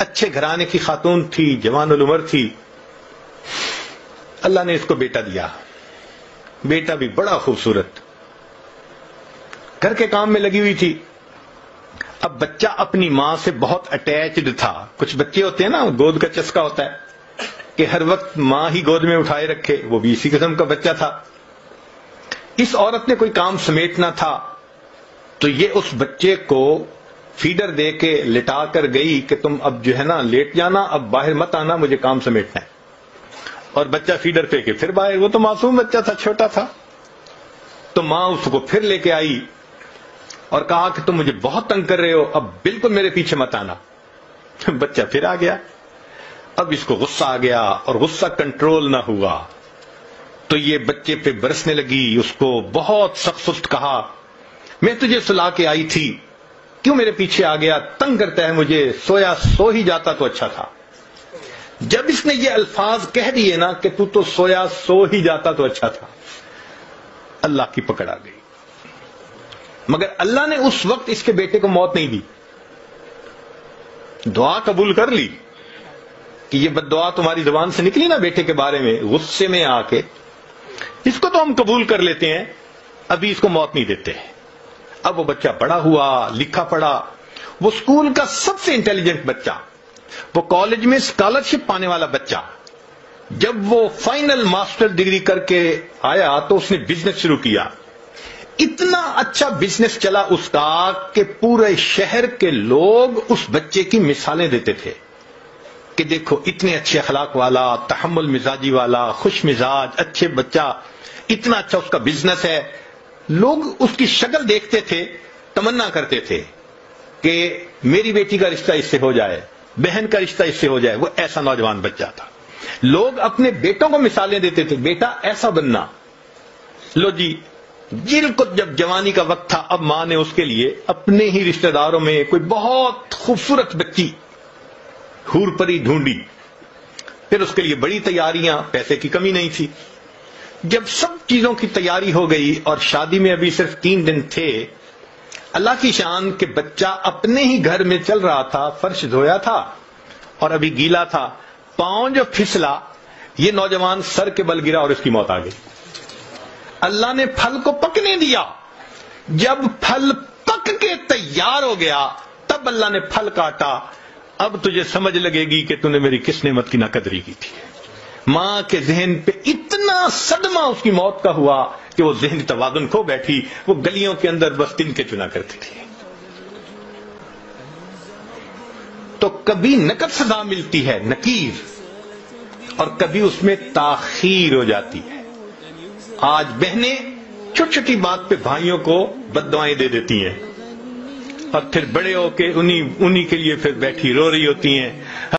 اچھے گھرانے کی خاتون تھی، جوان العمر تھی. اللہ نے اس کو بیٹا دیا، بیٹا بھی بڑا خوبصورت، گھر کے کام میں لگی ہوئی تھی. اب بچہ اپنی ماں سے بہت اٹیچڈ تھا. کچھ بچے ہوتے ہیں نا، گود کا چسکا ہوتا ہے کہ ہر وقت ماں ہی گود میں اٹھائے رکھے، وہ بھی اسی قسم کا بچہ تھا. اس عورت نے کوئی کام سمیٹنا تھا تو یہ اس بچے کو فیڈر دے کے لٹا کر گئی کہ تم اب جو ہے نا لیٹ جانا، اب باہر مت آنا، مجھے کام سمیٹنا ہے. اور بچہ فیڈر پہ کے پھر باہر، وہ تو معصوم بچہ تھا، چھوٹا تھا. تو ماں اس کو پھر لے کے آئی اور کہا کہ تم مجھے بہت تنگ کر رہے ہو، اب بالکل میرے پیچھے مت آنا. بچہ پھر آ گیا. اب اس کو غصہ آ گیا اور غصہ کنٹرول نہ ہوا تو یہ بچے پہ برسنے لگی. اس کو بہت سخت سخت کہا، میں تجھے سلا کے آئی تھی، کیوں میرے پیچھے آ گیا، تنگ کرتا ہے مجھے، سویا سو ہی جاتا تو اچھا تھا. جب اس نے یہ الفاظ کہہ دیے نا کہ تو سویا سو ہی جاتا تو اچھا تھا، اللہ کی پکڑ آ گئی. مگر اللہ نے اس وقت اس کے بیٹے کو موت نہیں دی. دعا قبول کر لی کہ یہ بد دعا تمہاری زبان سے نکلی نا بیٹے کے بارے میں غصے میں آ کے، اس کو تو ہم قبول کر لیتے ہیں، ابھی اس کو موت نہیں دیتے. اب وہ بچہ بڑا ہوا، لکھا پڑھا، وہ اسکول کا سب سے انٹیلیجنٹ بچہ، وہ کالج میں اسکالرشپ پانے والا بچہ. جب وہ فائنل ماسٹر ڈگری کر کے آیا تو اس نے بزنس شروع کیا. اتنا اچھا بزنس چلا اس کا کہ پورے شہر کے لوگ اس بچے کی مثالیں دیتے تھے کہ دیکھو اتنے اچھے اخلاق والا، تحمل مزاجی والا، خوش مزاج، اچھے بچہ، اتنا اچھا اس کا بزنس ہے. لوگ اس کی شکل دیکھتے تھے، تمنا کرتے تھے کہ میری بیٹی کا رشتہ اس سے ہو جائے، بہن کا رشتہ اس سے ہو جائے. وہ ایسا نوجوان بچہ تھا. لوگ اپنے بیٹوں کو مثالیں دیتے تھے، بیٹا ایسا بننا. لو جی، جل کو جب جوانی کا وقت تھا، اب ماں نے اس کے لیے اپنے ہی رشتہ داروں میں کوئی بہت خوبصورت بچی حور پری ڈھونڈی. پھر اس کے لیے بڑی تیاریاں، پیسے کی کمی نہیں تھی. جب سب چیزوں کی تیاری ہو گئی اور شادی میں ابھی صرف 3 دن تھے، اللہ کی شان کہ بچہ اپنے ہی گھر میں چل رہا تھا، فرش دھویا تھا اور ابھی گیلا تھا، پاؤں جو پھسلا، یہ نوجوان سر کے بل گرا اور اس کی موت آ گئی. اللہ نے پھل کو پکنے دیا. جب پھل پک کے تیار ہو گیا تب اللہ نے پھل کاٹا. اب تجھے سمجھ لگے گی کہ تو نے میری کس نعمت کی ناقدری کی تھی. ماں کے ذہن پہ اتنا صدمہ اس کی موت کا ہوا کہ وہ ذہنی توازن کھو بیٹھی. وہ گلیوں کے اندر بس تن کے چنا کرتی تھی. تو کبھی نقد سزا ملتی ہے، نکیر، اور کبھی اس میں تاخیر ہو جاتی ہے. آج بہنیں چھوٹی چھوٹی بات پہ بھائیوں کو بد دعائیں دے دیتی ہیں اور پھر بڑے ہو کے انہی کے لیے پھر بیٹھی رو رہی ہوتی ہیں